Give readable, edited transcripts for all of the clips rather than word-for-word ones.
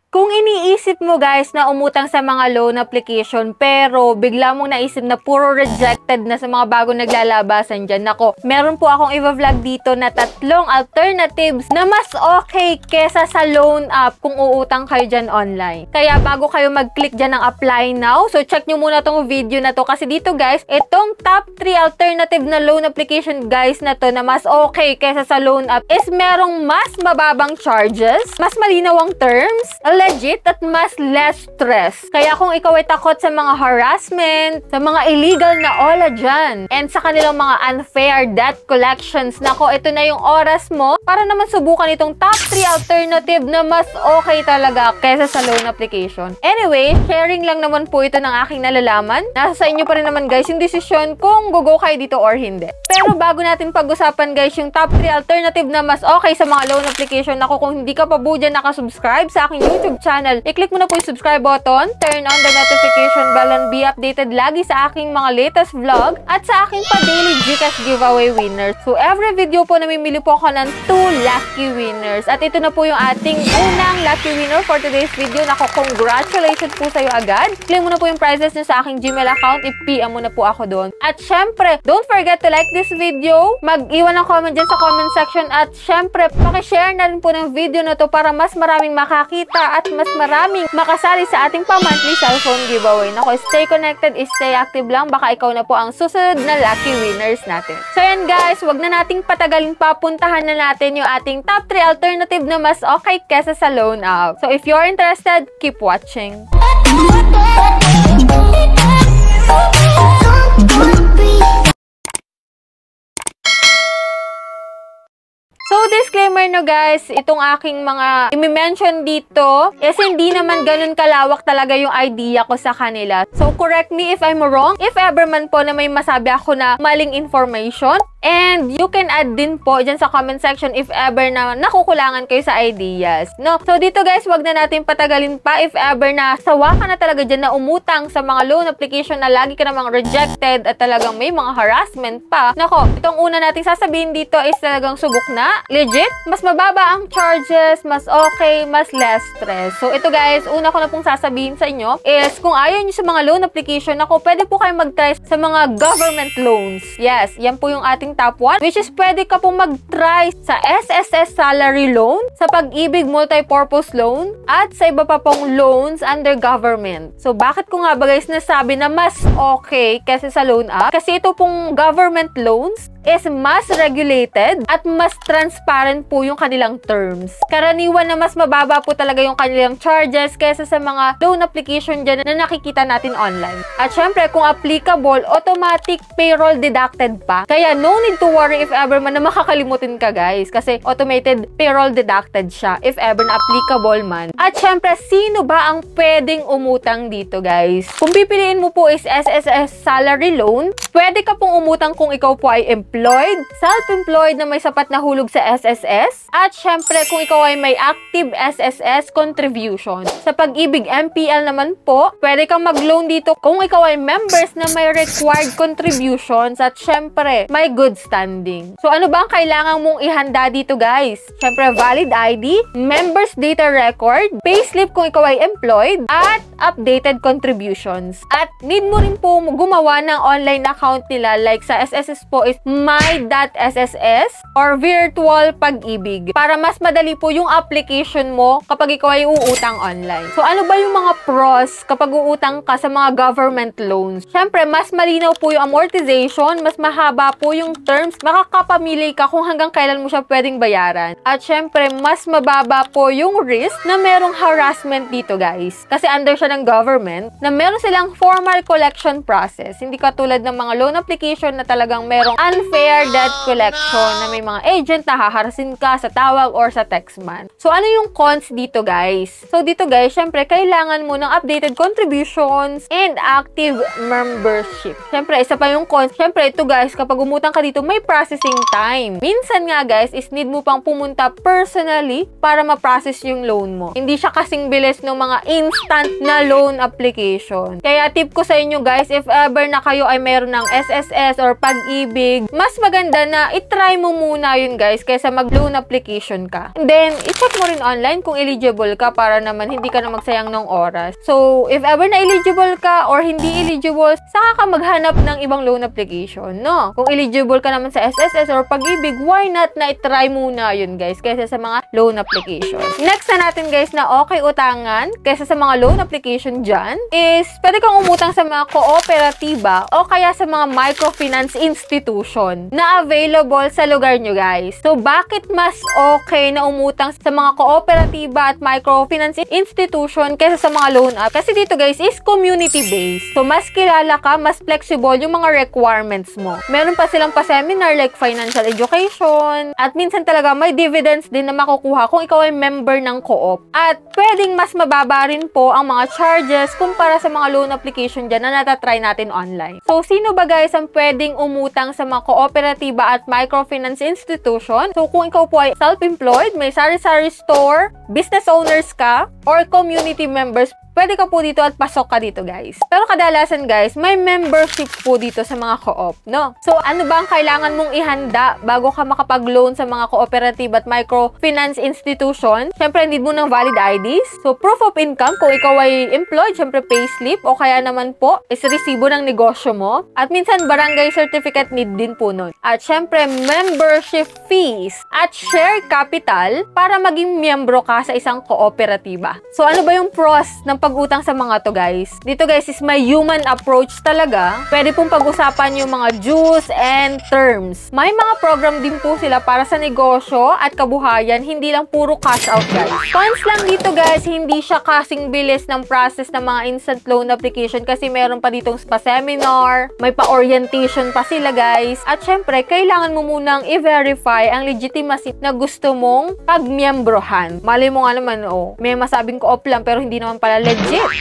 Kung iniisip mo guys na umutang sa mga loan application pero bigla mong naisip na puro rejected na sa mga bagong naglalabasan dyan, nako, meron po akong i-vlog dito na 3 alternatives na mas okay kesa sa loan app kung uutang kayo dyan online. Kaya bago kayo mag-click dyan ng apply now, so check nyo muna tong video na to kasi dito guys, itong top 3 alternative na loan application guys na to na mas okay kesa sa loan app is merong mas mababang charges, mas malinaw ang terms, legit at mas less stress. Kaya kung ikaw ay takot sa mga harassment, sa mga illegal na ola dyan, and sa kanilang mga unfair debt collections, nako, ito na yung oras mo para naman subukan itong top 3 alternative na mas okay talaga kesa sa loan application. Anyway, sharing lang naman po ito ng aking nalalaman. Nasa sa inyo pa rin naman guys yung desisyon kung go kayo dito or hindi. Pero bago natin pag-usapan guys yung top 3 alternative na mas okay sa mga loan application, nako, kung hindi ka pa po dyan nakasubscribe sa aking YouTube channel, i-click mo na po yung subscribe button, turn on the notification bell, and be updated lagi sa aking mga latest vlog at sa aking pa-daily GCash giveaway winners. So every video po namimili po ako ng 2 lucky winners. At ito na po yung ating unang lucky winner for today's video. Nako, congratulations po sa'yo agad. Claim mo na po yung prizes nyo sa aking Gmail account, i-PM mo na po ako doon. At syempre, don't forget to like this video, mag-iwan ng comment dyan sa comment section, at syempre, pakishare na rin po ng video na to para mas maraming makakita at mas maraming makasali sa ating pa-monthly cellphone giveaway. Nako, stay connected, stay active lang, baka ikaw na po ang susunod na lucky winners natin. So yan guys, wag na nating patagalin pa, puntahan na natin yung ating top 3 alternative na mas okay kesa sa loan app. So if you're interested, keep watching. So, disclaimer no guys, itong aking mga i-mention dito is hindi naman ganun kalawak talaga yung idea ko sa kanila. So, correct me if I'm wrong, if ever man po na may masabi ako na maling information. And you can add din po dyan sa comment section if ever na nakukulangan kayo sa ideas, no? So, dito guys, wag na natin patagalin pa. If ever na sawa ka na talaga dyan na umutang sa mga loan application na lagi ka namang rejected at talagang may mga harassment pa, nako, itong una nating sasabihin dito is talagang subok na, legit, mas mababa ang charges, mas okay, mas less stress. So, ito guys, una ko na pong sasabihin sa inyo is kung ayaw nyo sa mga loan application, nako, pwede po kayo mag-try sa mga government loans. Yes, yan po yung ating top 1, which is pwede ka pong mag-try sa SSS salary loan, sa Pag-ibig multipurpose loan, at sa iba pa pong loans under government. So, bakit ko nga ba guys nasabi na mas okay kasi sa loan app? Kasi ito pong government loans is mas regulated at mas transparent po yung kanilang terms. Karaniwan na mas mababa po talaga yung kanilang charges kaysa sa mga loan application dyan na nakikita natin online. At syempre, kung applicable, automatic payroll deducted pa. Kaya no need to worry if ever man na makakalimutin ka guys. Kasi automated payroll deducted siya if ever na applicable man. At syempre, sino ba ang pwedeng umutang dito guys? Kung pipiliin mo po is SSS salary loan, pwede ka pong umutang kung ikaw po ay employed, self-employed na may sapat na hulog sa SSS, at syempre kung ikaw ay may active SSS contribution. Sa Pag-ibig MPL naman po, pwede kang mag-loan dito kung ikaw ay members na may required contributions at syempre may good standing. So ano ba ang kailangan mong ihanda dito guys? Syempre valid ID, members data record, payslip kung ikaw ay employed, at updated contributions. At need mo rin po gumawa ng online account nila, like sa SSS po is my.sss or virtual Pag-ibig, para mas madali po yung application mo kapag ikaw ay uutang online. So ano ba yung mga pros kapag uutang ka sa mga government loans? Syempre, mas malinaw po yung amortization, mas mahaba po yung terms, makakapamili ka kung hanggang kailan mo siya pwedeng bayaran. At syempre, mas mababa po yung risk na merong harassment dito guys. Kasi under siya ng government na meron silang formal collection process. Hindi katulad ng mga loan application na talagang merong unfair debt collection na may mga agent na haharasin ka sa tawag or sa text man. So, ano yung cons dito guys? So, dito guys, syempre, kailangan mo ng updated contributions and active membership. Syempre, isa pa yung cons. Syempre, ito guys, kapag umutang ka dito, may processing time. Minsan nga guys, is need mo pang pumunta personally para ma-process yung loan mo. Hindi siya kasing bilis ng mga instant na loan application. Kaya tip ko sa inyo guys, if ever na kayo ay meron ng SSS or Pag-ibig, mas maganda na itry mo muna yun guys kaysa mag-loan application ka. And then, i-check mo rin online kung eligible ka para naman hindi ka na magsayang ng oras. So, if ever na eligible ka or hindi eligible, saka ka maghanap ng ibang loan application, no? Kung eligible ka naman sa SSS or Pag-ibig, why not na itry muna yun guys kaysa sa mga loan application. Next na natin guys na okay utangan kaysa sa mga loan application dyan is pwede kang umutang sa mga kooperatiba o kaya sa mga microfinance institution na available sa lugar nyo guys. So, bakit mas okay na umutang sa mga kooperatiba at microfinance institution kaysa sa mga loan app? Kasi dito guys is community-based. So, mas kilala ka, mas flexible yung mga requirements mo. Meron pa silang pa-seminar like financial education at minsan talaga may dividends din na makukuha kung ikaw ay member ng co-op. At pwedeng mas mababa rin po ang mga charges kumpara sa mga loan application dyan na natatry natin online. So, sino ba guys ang pwedeng umutang sa mga kooperatiba at microfinance institution? So, kung ikaw po ay self-employed, may sari-sari store, business owners ka, or community members, pwede ka po dito at pasok ka dito guys. Pero kadalasan guys, may membership po dito sa mga co-op, no? So, ano ba ang kailangan mong ihanda bago ka makapag-loan sa mga cooperative at microfinance institution? Siyempre, need mo ng valid IDs. So, proof of income kung ikaw ay employed, siyempre payslip o kaya naman po is resibo ng negosyo mo. At minsan, barangay certificate need din po nun. At siyempre, membership fees at share capital para maging miyembro ka sa isang kooperatiba. So, ano ba yung pros ng pag-utang sa mga to guys? Dito guys is may human approach talaga. Pwede pong pag-usapan yung mga dues and terms. May mga program din po sila para sa negosyo at kabuhayan, hindi lang puro cash out guys. Cons lang dito guys, hindi siya kasing bilis ng process ng mga instant loan application kasi meron pa ditong pa-seminar, may pa-orientation pa sila guys. At syempre, kailangan mo munang i-verify ang legitimacy na gusto mong pagmiyembrohan. Mali mo nga naman, may masabing co-op lang pero hindi naman pala legit.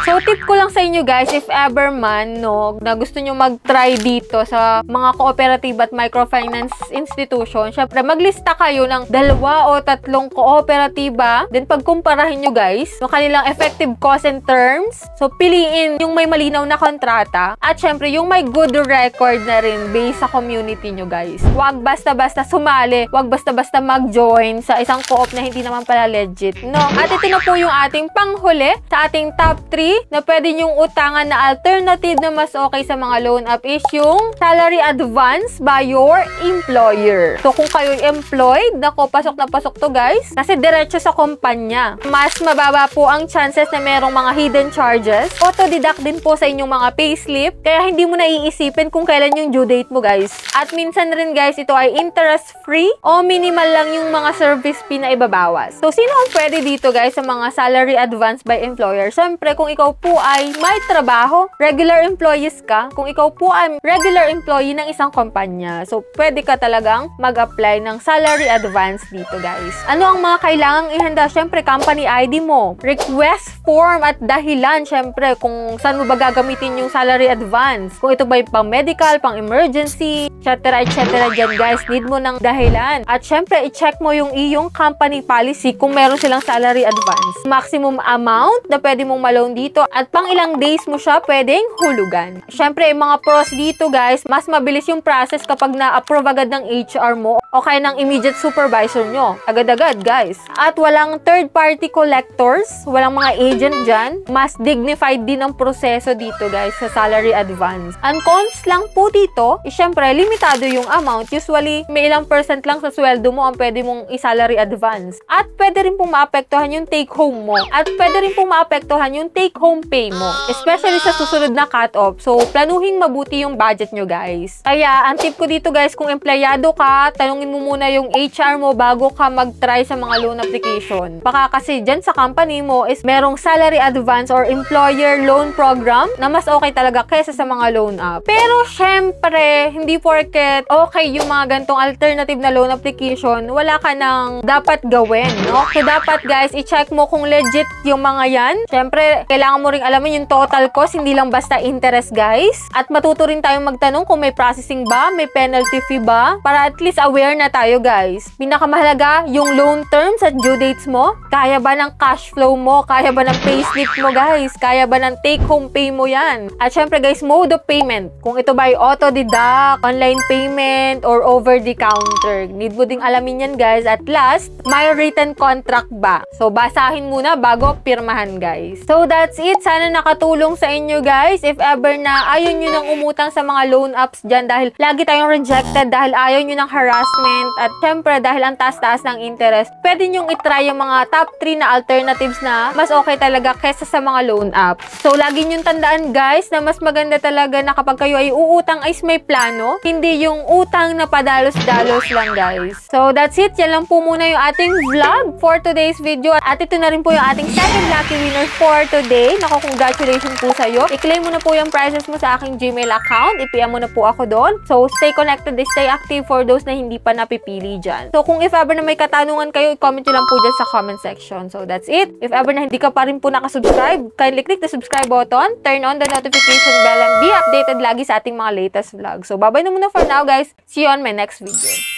So, tip ko lang sa inyo guys, if ever man, no, na gusto nyo mag-try dito sa mga cooperative at microfinance institution, syempre, maglista kayo ng 2 o 3 kooperatiba. Then, pagkumparahin nyo guys, yung kanilang effective cost and terms. So, piliin yung may malinaw na kontrata. At syempre, yung may good record na rin based sa community nyo guys. Huwag basta-basta sumali. Huwag basta-basta mag-join sa isang co-op na hindi naman pala legit, no? At ito na po yung ating panghuli sa ating top 3 na pwede nyong utangan na alternative na mas okay sa mga loan app is yung salary advance by your employer. So, kung kayo'y employed, nako, pasok na pasok to guys. Kasi diretso sa kumpanya. Mas mababa po ang chances na merong mga hidden charges. Auto-deduct din po sa inyong mga payslip. Kaya hindi mo na iisipin kung kailan yung due date mo guys. At minsan rin guys, ito ay interest-free o minimal lang yung mga service fee na ibabawas. So, sino ang pwede dito guys sa mga salary advance by employer? Siyempre, kung ikaw po ay may trabaho, regular employees ka, kung ikaw po ay regular employee ng isang kumpanya, so pwede ka talagang mag-apply ng salary advance dito guys. Ano ang mga kailangang ihanda? Siyempre, company ID mo, request form at dahilan, siyempre, kung saan mo ba gagamitin yung salary advance. Kung ito ba yung pang medical, pang emergency, etc. dyan guys, need mo ng dahilan. At siyempre, i-check mo yung iyong company policy kung meron silang salary advance. Maximum amount na pwede mong ma-loan dito at pang ilang days mo siya pwedeng hulugan. Siyempre, yung mga pros dito guys, mas mabilis yung process kapag na-approve agad ng HR mo o kaya ng immediate supervisor nyo. Agad-agad guys. At walang third-party collectors, walang mga agent dyan. Mas dignified din ang proseso dito guys sa salary advance. Ang cons lang po dito, siyempre, limitado yung amount. Usually, may ilang % lang sa sweldo mo ang pwede mong i-salary advance. At pwede rin pong maapektuhan yung take-home mo. At pwede rin pong maapektuhan yung take-home pay mo. Especially sa susunod na cut-off. So, planuhin mabuti yung budget nyo guys. Kaya, ang tip ko dito guys, kung empleyado ka, tanungin mo muna yung HR mo bago ka mag-try sa mga loan application. Baka kasi dyan sa company mo is merong salary advance or employer loan program na mas okay talaga kaysa sa mga loan app. Pero, syempre, hindi porket okay yung mga gantong alternative na loan application, wala ka nang dapat gawin, no? So, dapat guys, i-check mo kung legit yung mga yan. Syempre, kailangan mo ring alamin yung total cost, hindi lang basta interest guys. At matuto rin tayong magtanong kung may processing ba, may penalty fee ba, para at least aware na tayo guys. Pinakamahalaga, yung loan terms at due dates mo. Kaya ba ng cash flow mo? Kaya ba ng payslip mo guys? Kaya ba ng take home pay mo yan? At syempre guys, mode of payment. Kung ito ba ay auto-deduct, online payment or over the counter. Need mo ding alamin yan, guys. At last, may written contract ba? So, basahin muna bago pirmahan, guys. So, that's it. Sana nakatulong sa inyo, guys. If ever na ayaw nyo nang umutang sa mga loan apps dyan dahil lagi tayong rejected, dahil ayaw nyo ng harassment, at syempre, dahil ang taas-taas ng interest, pwede nyong itry yung mga top 3 na alternatives na mas okay talaga kesa sa mga loan apps. So, lagi nyong tandaan, guys, na mas maganda talaga na kapag kayo ay uutang ay may plano, hindi yung utang na padalos-dalos lang, guys. So, that's it. Yan lang po muna yung ating vlog for today's video. At ito na rin po yung ating second lucky winner for today. Naku, congratulations po sa'yo. I-claim mo na po yung prizes mo sa aking Gmail account. I-PM mo na po ako doon. So, stay connected, stay active for those na hindi pa napipili dyan. So, kung if ever na may katanungan kayo, i-comment nyo lang po dyan sa comment section. So, that's it. If ever na hindi ka pa rin po nakasubscribe, kindly click the subscribe button, turn on the notification bell, and be updated lagi sa ating mga latest vlogs. So, bye-bye na muna for now, guys. See you on my next video.